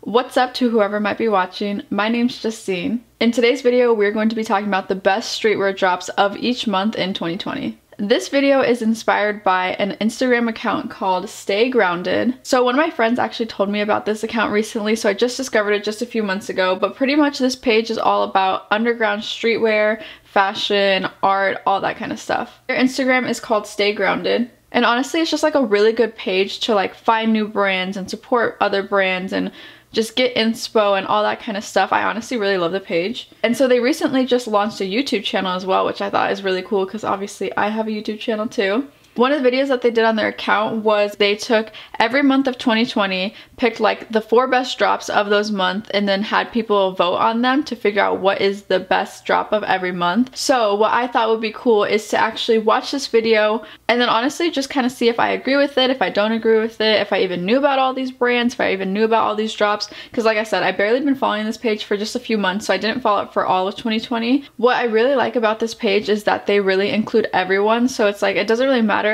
What's up to whoever might be watching? My name's Justine. In today's video, we're going to be talking about the best streetwear drops of each month in 2020. This video is inspired by an Instagram account called Stay Grounded. So one of my friends actually told me about this account recently, so I just discovered it just a few months ago, but pretty much this page is all about underground streetwear, fashion, art, all that kind of stuff. Their Instagram is called Stay Grounded. And honestly, it's just like a really good page to like find new brands and support other brands and just get inspo and all that kind of stuff. I honestly really love the page. And so they recently just launched a YouTube channel as well, which I thought is really cool because obviously I have a YouTube channel too. One of the videos that they did on their account was they took every month of 2020, picked like the 4 best drops of those months, and then had people vote on them to figure out what is the best drop of every month. So what I thought would be cool is to actually watch this video and then honestly just kind of see if I agree with it, if I don't agree with it, if I even knew about all these brands, if I even knew about all these drops. Because like I said, I barely been following this page for just a few months, so I didn't follow it for all of 2020. What I really like about this page is that they really include everyone, so it's like it doesn't really matter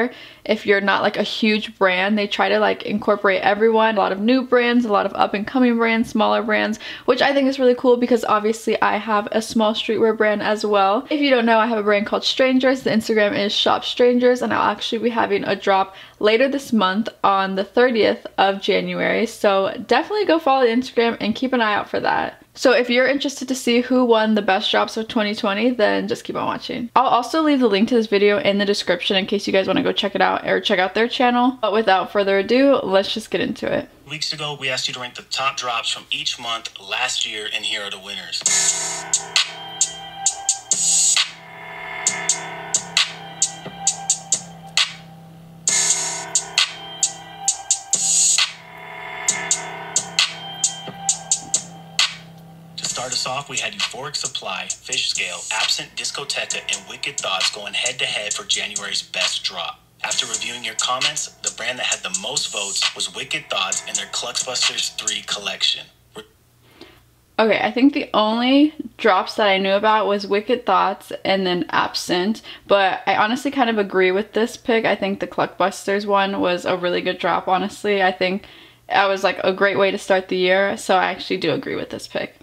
if you're not like a huge brand. They try to like incorporate everyone, a lot of new brands, a lot of up and coming brands, smaller brands, which I think is really cool because obviously I have a small streetwear brand as well. If you don't know, I have a brand called Strangers. The Instagram is Shop Strangers, and I'll actually be having a drop later this month on the 30th of January, so definitely go follow the Instagram and keep an eye out for that. So if you're interested to see who won the best drops of 2020, then just keep on watching. I'll also leave the link to this video in the description in case you guys want to go check it out or check out their channel. But without further ado, let's just get into it. Weeks ago, we asked you to rank the top drops from each month last year, and here are the winners. Start us off, we had Euphoric Supply, Fish Scale, Absent, Discoteca, and Wicked Thoughts going head-to-head for January's best drop. After reviewing your comments, the brand that had the most votes was Wicked Thoughts and their Cluxbusters 3 collection. Okay, I think the only drops that I knew about was Wicked Thoughts and then Absent, but I honestly kind of agree with this pick. I think the Cluxbusters one was a really good drop, honestly. I think that was like a great way to start the year, so I actually do agree with this pick.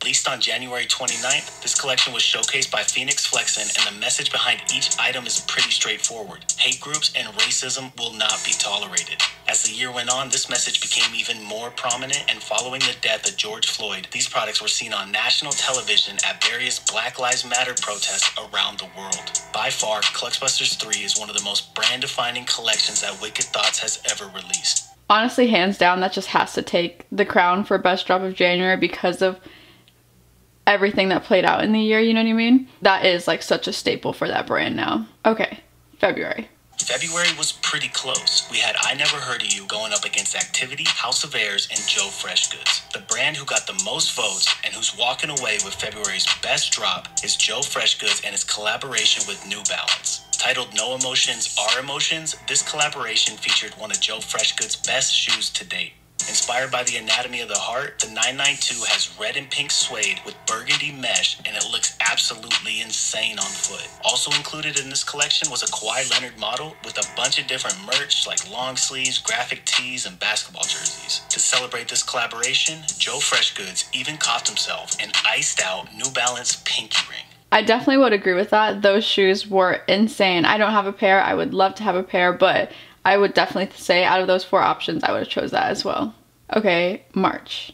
Released on January 29th, this collection was showcased by Phoenix Flexin, and the message behind each item is pretty straightforward. Hate groups and racism will not be tolerated. As the year went on, this message became even more prominent, and following the death of George Floyd, these products were seen on national television at various Black Lives Matter protests around the world. By far, Cluxbusters 3 is one of the most brand-defining collections that Wicked Thoughts has ever released. Honestly, hands down, that just has to take the crown for best drop of January because of everything that played out in the year, you know what I mean? That is like such a staple for that brand now. Okay, February. February was pretty close. We had I Never Heard of You going up against Activity, House of Airs, and Joe Freshgoods. The brand who got the most votes and who's walking away with February's best drop is Joe Freshgoods and his collaboration with New Balance. Titled No Emotions Are Emotions, this collaboration featured one of Joe Freshgoods' best shoes to date. Inspired by the anatomy of the heart, the 992 has red and pink suede with burgundy mesh, and it looks absolutely insane on foot. Also included in this collection was a Kawhi Leonard model with a bunch of different merch like long sleeves, graphic tees, and basketball jerseys. To celebrate this collaboration, Joe Freshgoods even copped himself an iced out New Balance pinky ring. I definitely would agree with that. Those shoes were insane. I don't have a pair. I would love to have a pair, but I would definitely say out of those 4 options, I would have chose that as well. Okay, March.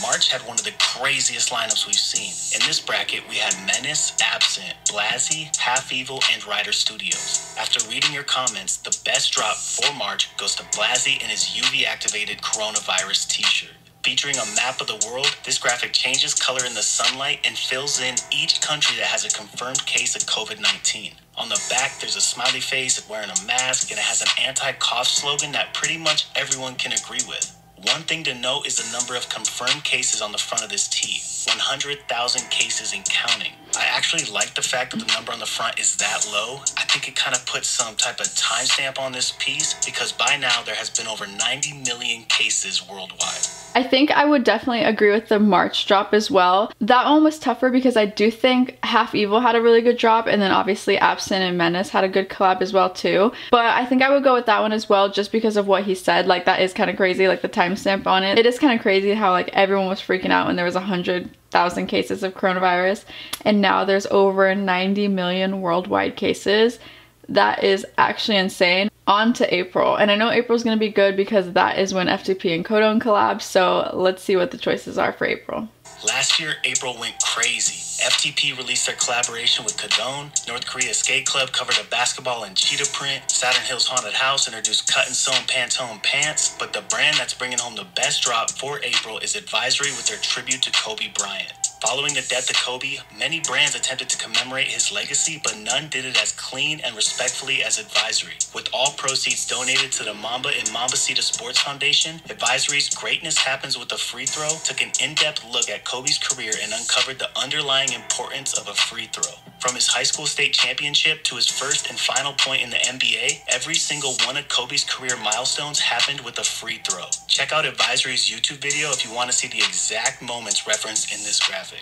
March had one of the craziest lineups we've seen. In this bracket, we had Menace, Absent, Blasey, Half Evil, and Ryder Studios. After reading your comments, the best drop for March goes to Blasey and his UV-activated coronavirus t-shirt. Featuring a map of the world, this graphic changes color in the sunlight and fills in each country that has a confirmed case of COVID-19. On the back, there's a smiley face wearing a mask, and it has an anti-cough slogan that pretty much everyone can agree with. One thing to note is the number of confirmed cases on the front of this tee, 100,000 cases and counting. I actually like the fact that the number on the front is that low. I think it kind of puts some type of timestamp on this piece because by now there has been over 90 million cases worldwide. I think I would definitely agree with the March drop as well. That one was tougher because I do think Half Evil had a really good drop, and then obviously Absent and Menace had a good collab as well too. But I think I would go with that one as well just because of what he said. Like, that is kind of crazy, like the timestamp on it. It is kind of crazy how like everyone was freaking out when there was 100,000 cases of coronavirus, and now there's over 90 million worldwide cases. That is actually insane. On to April, and I know April's gonna be good because that is when FTP and Codone collab, so let's see what the choices are for April. Last year, April went crazy. FTP released their collaboration with Codone, North Korea Skate Club covered a basketball in cheetah print, Saturn Hills Haunted House introduced cut and sewn Pantone pants, but the brand that's bringing home the best drop for April is Advisory with their tribute to Kobe Bryant. Following the death of Kobe, many brands attempted to commemorate his legacy, but none did it as clean and respectfully as Advisory. With all proceeds donated to the Mamba and Mambacita Sports Foundation, Advisory's Greatness Happens with a Free Throw took an in-depth look at Kobe's career and uncovered the underlying importance of a free throw. From his high school state championship to his first and final point in the NBA, every single one of Kobe's career milestones happened with a free throw. Check out Advisory's YouTube video if you want to see the exact moments referenced in this graphic.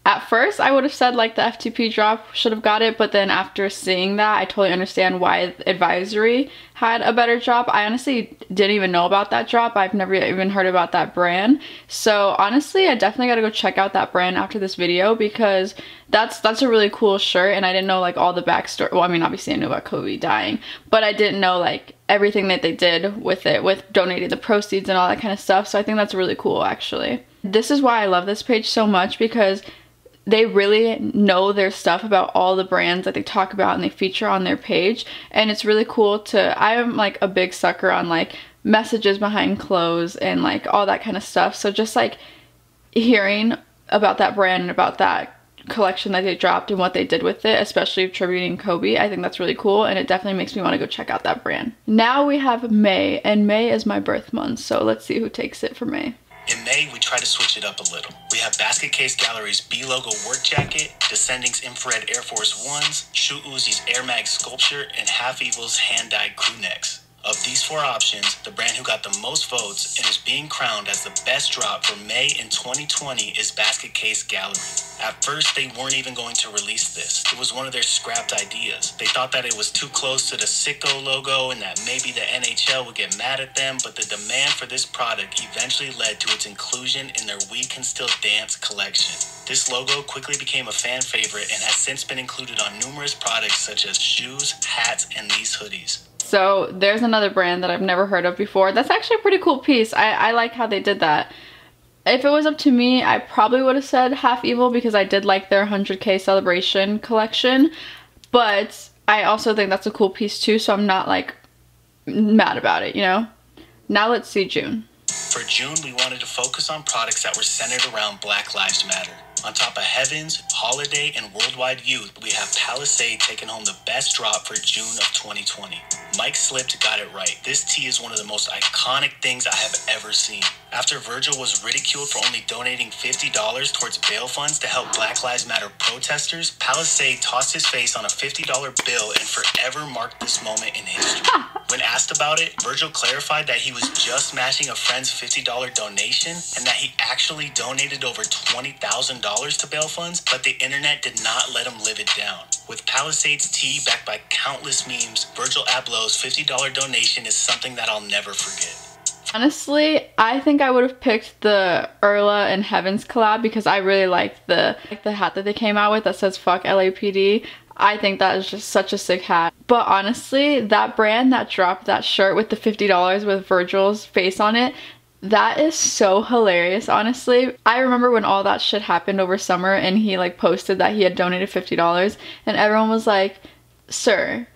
At first, I would have said like the FTP drop should have got it, but then after seeing that, I totally understand why Advisory had a better drop. I honestly didn't even know about that drop. I've never even heard about that brand. So honestly, I definitely gotta go check out that brand after this video because that's a really cool shirt, and I didn't know like all the backstory. Well, I mean, obviously I knew about Kobe dying, but I didn't know like everything that they did with it, with donating the proceeds and all that kind of stuff. So I think that's really cool actually. This is why I love this page so much, because they really know their stuff about all the brands that they talk about and they feature on their page, and it's really cool to, I am like a big sucker on like messages behind clothes and like all that kind of stuff. So just like hearing about that brand and about that collection that they dropped and what they did with it, especially attributing Kobe, I think that's really cool, and it definitely makes me want to go check out that brand. Now we have May, and May is my birth month, so let's see who takes it for May. In May, we try to switch it up a little. We have Basket Case Gallery's B-Logo work jacket, Descending's infrared Air Force Ones, Shoot Uzi's Air Mag sculpture, and Half Evil's hand-dyed crew necks. Of these four options, the brand who got the most votes and is being crowned as the best drop for May in 2020 is Basket Case Gallery. At first, they weren't even going to release this. It was one of their scrapped ideas. They thought that it was too close to the Sicko logo and that maybe the NHL would get mad at them, but the demand for this product eventually led to its inclusion in their We Can Still Dance collection. This logo quickly became a fan favorite and has since been included on numerous products such as shoes, hats, and these hoodies. So there's another brand that I've never heard of before. That's actually a pretty cool piece. I like how they did that. If it was up to me, I probably would have said Half Evil because I did like their 100K celebration collection. But I also think that's a cool piece too, so I'm not like mad about it, you know? Now let's see June. For June, we wanted to focus on products that were centered around Black Lives Matter. On top of Heavens, Holiday, and Worldwide Youth, we have Palisade taking home the best drop for June of 2020. Mike Slipped got it right. This tee is one of the most iconic things I have ever seen. After Virgil was ridiculed for only donating $50 towards bail funds to help Black Lives Matter protesters, Palisade tossed his face on a $50 bill and forever marked this moment in history. When asked about it, Virgil clarified that he was just matching a friend's $50 donation and that he actually donated over $20,000 to bail funds, but the internet did not let him live it down. With Palisade's tee backed by countless memes, Virgil Abloh's $50 donation is something that I'll never forget. Honestly, I think I would have picked the Erla and Heavens collab because I really liked the hat that they came out with that says fuck LAPD. I think that is just such a sick hat. But honestly, that brand that dropped that shirt with the $50 with Virgil's face on it, that is so hilarious, honestly. I remember when all that shit happened over summer and he like posted that he had donated $50 and everyone was like, sir,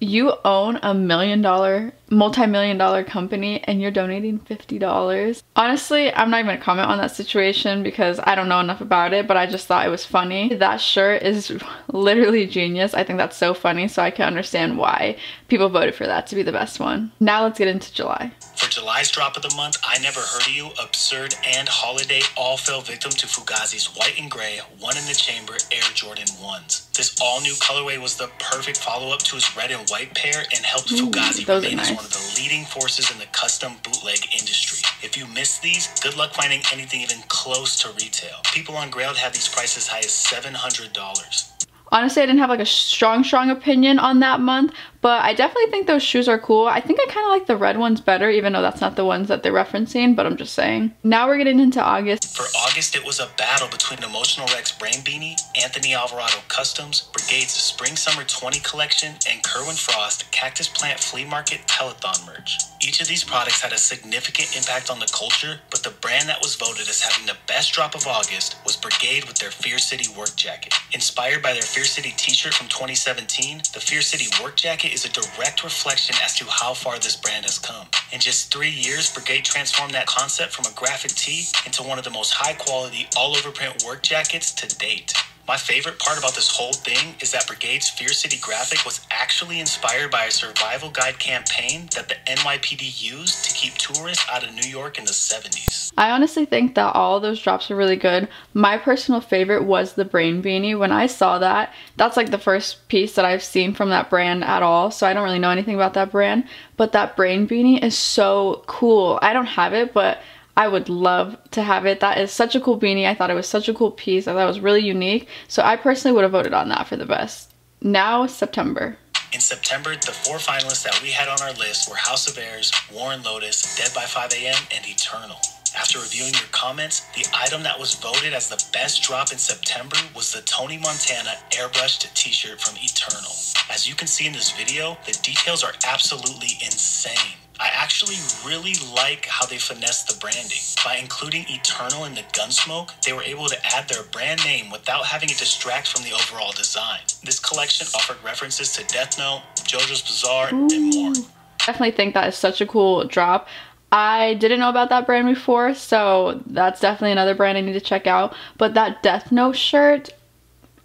You own a multi-million dollar company and you're donating $50. Honestly, I'm not even gonna comment on that situation because I don't know enough about it, but I just thought it was funny. That shirt is literally genius. I think that's so funny, so I can understand why people voted for that to be the best one. Now let's get into July. For July's drop of the month, I Never Heard of You, Absurd, and Holiday all fell victim to Fugazi's white and gray, one in the chamber Air Jordan 1s. This all-new colorway was the perfect follow-up to his red and white pair and helped Fugazi remain as one of the leading forces in the custom bootleg industry. If you missed these, good luck finding anything even close to retail. People on Grailed had these prices high as $700. Honestly, I didn't have like a strong opinion on that month, but I definitely think those shoes are cool. I think I kind of like the red ones better, even though that's not the ones that they're referencing, but I'm just saying. Now we're getting into August. For August, it was a battle between Emotional Rex Brain Beanie, Anthony Alvarado Customs, Brigade's Spring Summer 20 collection, and Kerwin Frost Cactus Plant Flea Market Telethon merch. Each of these products had a significant impact on the culture, but the brand that was voted as having the best drop of August was Brigade with their Fear City work jacket. Inspired by their Fear City t-shirt from 2017, the Fear City work jacket is a direct reflection as to how far this brand has come. In just 3 years, Brigade transformed that concept from a graphic tee into one of the most high-quality, all-over print work jackets to date. My favorite part about this whole thing is that Brigade's Fear City graphic was actually inspired by a survival guide campaign that the NYPD used to keep tourists out of New York in the 70s. I honestly think that all those drops were really good. My personal favorite was the Brain Beanie. When I saw that, that's like the first piece that I've seen from that brand at all, so I don't really know anything about that brand, but that Brain Beanie is so cool. I don't have it, but I would love to have it. That is such a cool beanie. I thought it was such a cool piece. I thought it was really unique. So I personally would have voted on that for the best. Now, September. In September, the 4 finalists that we had on our list were House of Airs, Warren Lotus, Dead by 5 AM, and Eternal. After reviewing your comments, the item that was voted as the best drop in September was the Tony Montana airbrushed t-shirt from Eternal. As you can see in this video, the details are absolutely insane. I actually really like how they finessed the branding. By including Eternal in the Gunsmoke, they were able to add their brand name without having it distract from the overall design. This collection offered references to Death Note, JoJo's Bizarre, and more. Definitely think that is such a cool drop. I didn't know about that brand before, so that's definitely another brand I need to check out. But that Death Note shirt,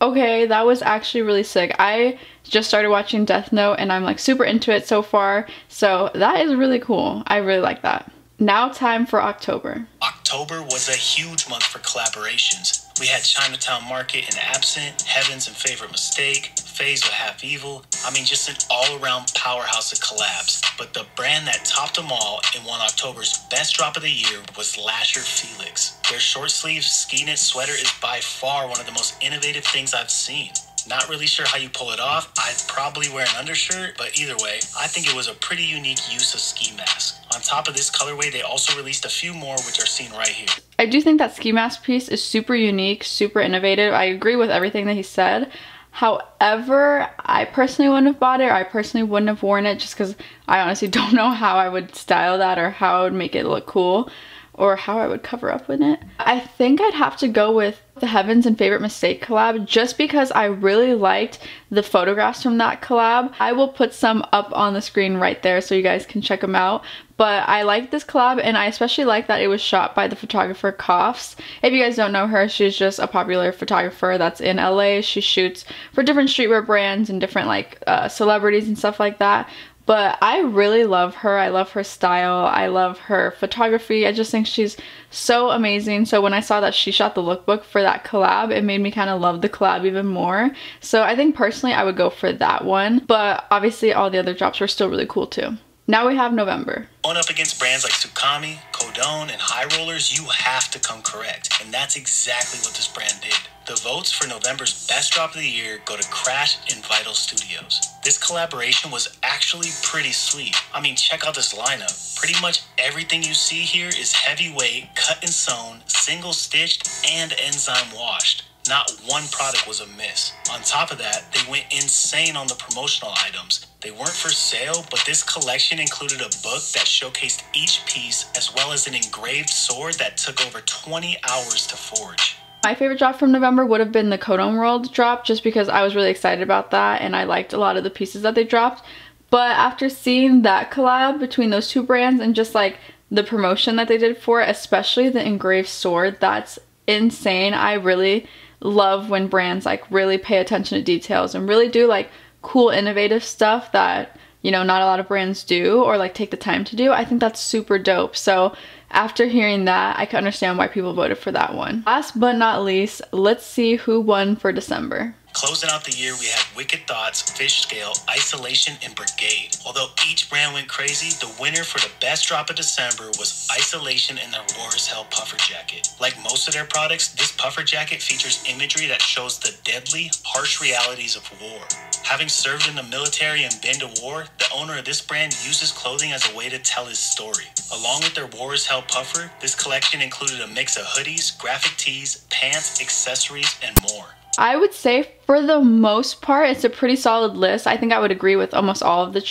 okay, that was actually really sick. I just started watching Death Note and I'm like super into it so far, so that is really cool. I really like that. Now time for October. October was a huge month for collaborations. We had Chinatown Market and Absent, Heavens and Favorite Mistake, FaZe with Half Evil. I mean, just an all-around powerhouse of collabs. But the brand that topped them all and won October's best drop of the year was Lasher Felix. Their short-sleeve ski knit sweater is by far one of the most innovative things I've seen. Not really sure how you pull it off. I'd probably wear an undershirt, but either way, I think it was a pretty unique use of ski mask. On top of this colorway, they also released a few more, which are seen right here. I do think that ski mask piece is super unique, super innovative. I agree with everything that he said. However, I personally wouldn't have bought it, or I personally wouldn't have worn it just because I honestly don't know how I would style that or how I would make it look cool or how I would cover up with it. I think I'd have to go with the Heavens and Favorite Mistake collab just because I really liked the photographs from that collab. I will put some up on the screen right there so you guys can check them out. But I like this collab and I especially like that it was shot by the photographer Coughs. If you guys don't know her, she's just a popular photographer that's in LA. She shoots for different streetwear brands and different like celebrities and stuff like that. But I really love her. I love her style. I love her photography. I just think she's so amazing. So when I saw that she shot the lookbook for that collab, it made me kind of love the collab even more. So I think personally I would go for that one. But obviously all the other drops were still really cool too. Now we have November. Going up against brands like Tsukami, Codone, and High Rollers, you have to come correct. And that's exactly what this brand did. The votes for November's best drop of the year go to Crash and Vital Studios. This collaboration was actually pretty sweet. I mean, check out this lineup. Pretty much everything you see here is heavyweight, cut and sewn, single stitched, and enzyme washed. Not one product was amiss. On top of that, they went insane on the promotional items. They weren't for sale, but this collection included a book that showcased each piece as well as an engraved sword that took over 20 hours to forge. My favorite drop from November would have been the Codone World drop just because I was really excited about that and I liked a lot of the pieces that they dropped. But after seeing that collab between those two brands and just like the promotion that they did for it, especially the engraved sword, that's insane. I really love when brands like really pay attention to details and really do like cool innovative stuff that, you know, not a lot of brands do or like take the time to do. I think that's super dope. So after hearing that, I can understand why people voted for that one. Last but not least, let's see who won for December. Closing out the year, we had Wicked Thoughts, Fish Scale, Isolation, and Brigade. Although each brand went crazy, the winner for the best drop of December was Isolation in their War as Hell puffer jacket. Like most of their products, this puffer jacket features imagery that shows the deadly, harsh realities of war. Having served in the military and been to war, the owner of this brand uses clothing as a way to tell his story. Along with their War as Hell puffer, this collection included a mix of hoodies, graphic tees, pants, accessories, and more. I would say for the most part, it's a pretty solid list. I think I would agree with almost all of the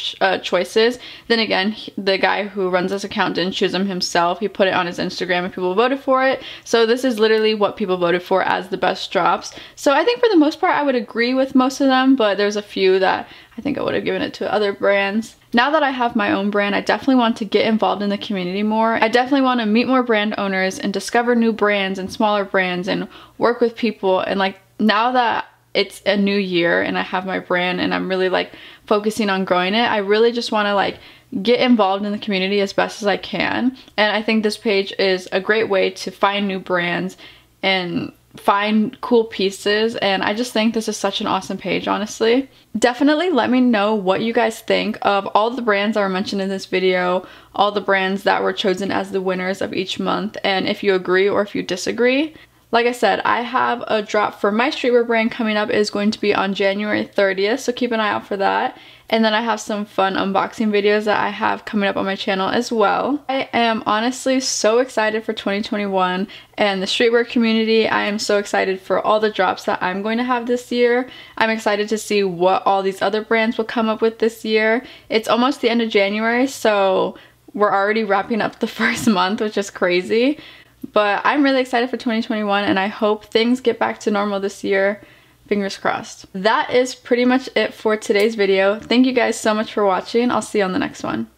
choices. Then again, the guy who runs this account didn't choose them himself. He put it on his Instagram and people voted for it. So this is literally what people voted for as the best drops. So I think for the most part, I would agree with most of them, but there's a few that I think I would have given it to other brands. Now that I have my own brand, I definitely want to get involved in the community more. I definitely want to meet more brand owners and discover new brands and smaller brands and work with people. And like, now that it's a new year and I have my brand and I'm really like focusing on growing it, I really just want to like get involved in the community as best as I can. And I think this page is a great way to find new brands and find cool pieces, and I just think this is such an awesome page, honestly. Definitely let me know what you guys think of all the brands that were mentioned in this video, all the brands that were chosen as the winners of each month, and if you agree or if you disagree. Like I said, I have a drop for my streetwear brand coming up. It is going to be on January 30th, so keep an eye out for that. And then I have some fun unboxing videos that I have coming up on my channel as well. I am honestly so excited for 2021 and the streetwear community. I am so excited for all the drops that I'm going to have this year. I'm excited to see what all these other brands will come up with this year. It's almost the end of January, so we're already wrapping up the first month, which is crazy. But I'm really excited for 2021 and I hope things get back to normal this year. Fingers crossed. That is pretty much it for today's video. Thank you guys so much for watching. I'll see you on the next one.